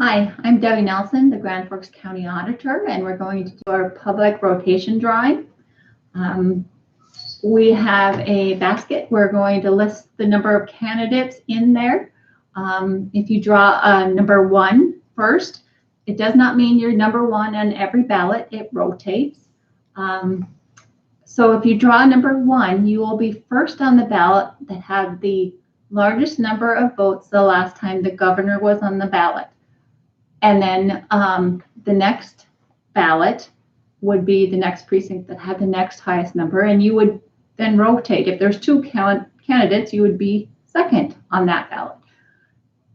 Hi, I'm Debbie Nelson, the Grand Forks County Auditor, and we're going to do our public rotation drawing. We have a basket. We're going to list the number of candidates in there. If you draw number 1 first, it does not mean you're number 1 on every ballot. It rotates. So if you draw number 1, you will be first on the ballot that had the largest number of votes the last time the governor was on the ballot. And then the next ballot would be the next precinct that had the next highest number, and you would then rotate. If there's 2 candidates, you would be second on that ballot.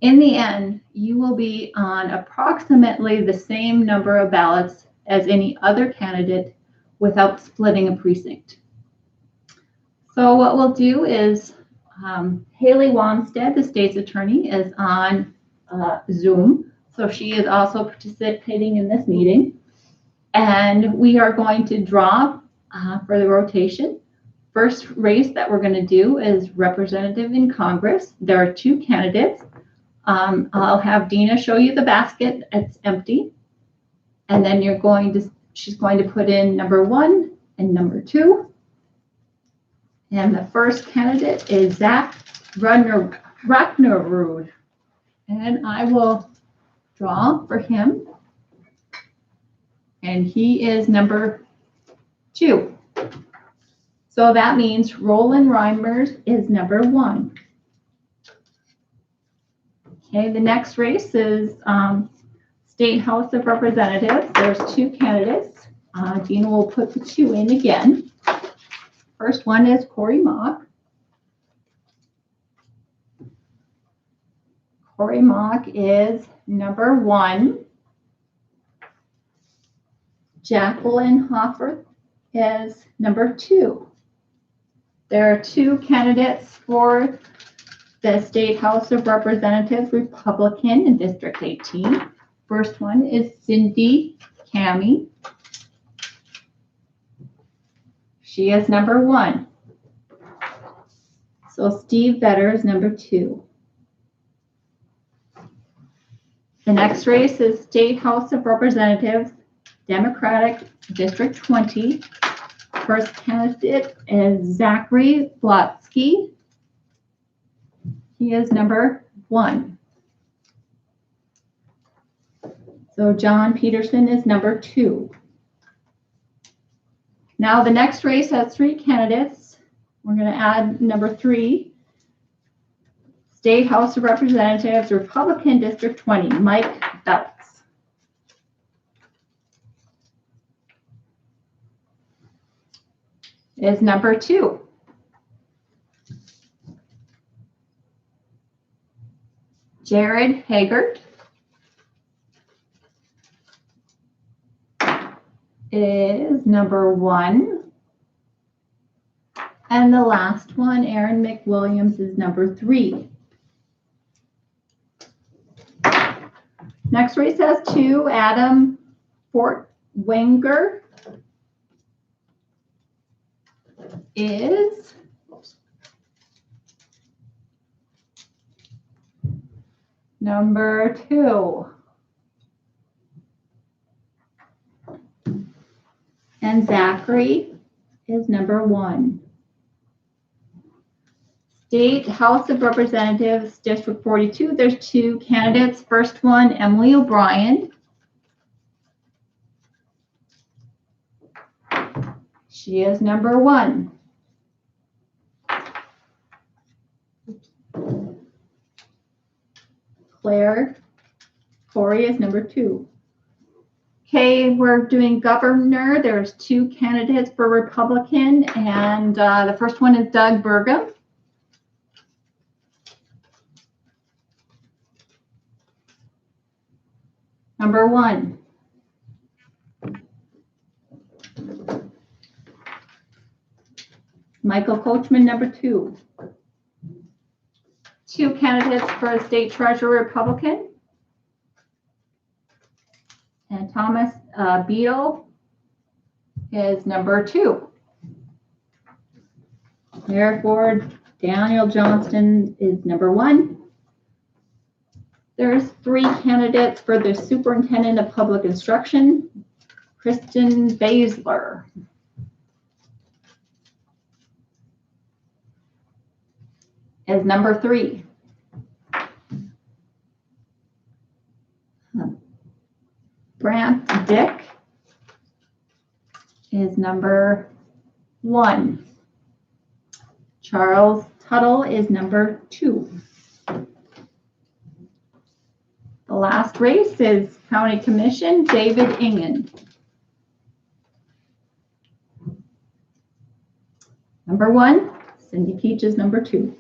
In the end, you will be on approximately the same number of ballots as any other candidate without splitting a precinct. So what we'll do is Haley Wamstead, the state's attorney, is on Zoom. So she is also participating in this meeting. And we are going to draw for the rotation. First race that we're going to do is representative in Congress. There are 2 candidates. I'll have Dina show you the basket. It's empty. And then she's going to put in number 1 and number 2. And the first candidate is Zach Rucknerud. And I will draw for him, and he is number 2. So that means Roland Reimers is number 1. Okay, the next race is State House of Representatives. There's 2 candidates. Dina will put the 2 in again. First one is Corey Mock. Corey Mock is number 1. Jacqueline Hoffer is number 2. There are 2 candidates for the State House of Representatives, Republican in District 18. First one is Cindy Cammie. She is number 1. So Steve Vetter is number 2. The next race is State House of Representatives, Democratic District 20. First candidate is Zachary Blotsky. He is number 1. So John Peterson is number 2. Now the next race has 3 candidates. We're going to add number 3. State House of Representatives, Republican District 20, Mike Belts. Is number 2. Jared Haggart is number 1. And the last one, Aaron McWilliams, is number 3. Next race has 2. Adam Fortwenger is number 2. And Zachary is number 1. State House of Representatives, District 42, there's 2 candidates. First one, Emily O'Brien. She is number 1. Claire Corey is number 2. Okay, we're doing governor. There's 2 candidates for Republican, and the first one is Doug Burgum. Number 1. Michael Coachman, number 2. 2 candidates for the state treasurer, Republican. And Thomas Beal is number 2. Eric Ward, Daniel Johnston is number 1. There's 3 candidates for the Superintendent of Public Instruction. Kristen Basler is number 3. Brant Dick is number 1. Charles Tuttle is number 2. The last race is County Commission, David Ingen. Number 1, Cindy Peach is number 2.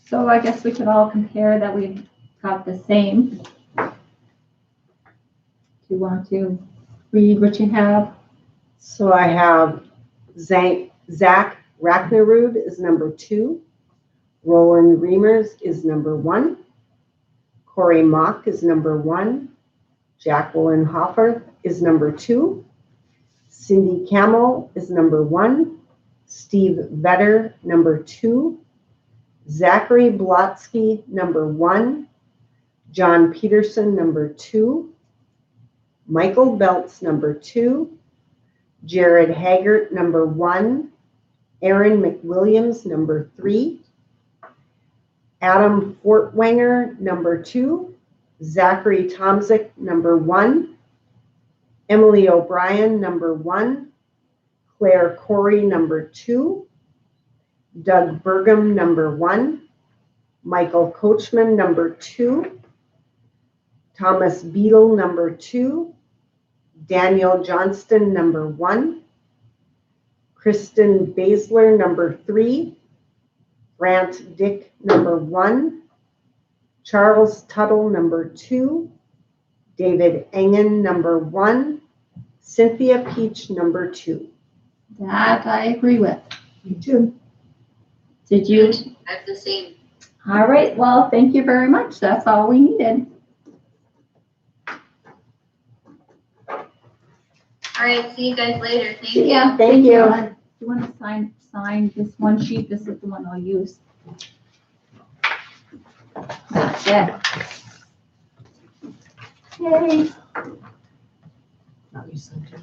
So I guess we could all compare that we've got the same. Do you want to read what you have? So I have Zach Racknerud is number 2. Roland Reimers is number 1. Corey Mock is number 1. Jacqueline Hoffer is number 2. Cindy Camel is number 1. Steve Vetter, number 2. Zachary Blotsky, number 1. John Peterson, number 2. Michael Beltz, number 2. Jared Haggart, number 1. Aaron McWilliams, number 3. Adam Fortwanger, number 2. Zachary Tomzik, number 1. Emily O'Brien, number 1. Claire Corey, number 2. Doug Burgum, number 1. Michael Coachman, number 2. Thomas Beadle, number 2. Daniel Johnston, number 1. Kristen Basler, number 3. Brant Dick, number 1. Charles Tuttle, number 2. David Engen, number 1. Cynthia Peach, number 2. That I agree with. Me too. Did you? I have the same. All right. Well, thank you very much. That's all we needed. All right, see you guys later. Thank See you. ya. Thank you. Do you want to sign this one sheet? This is the one I'll use. That's it. Okay. Not you, Cynthia.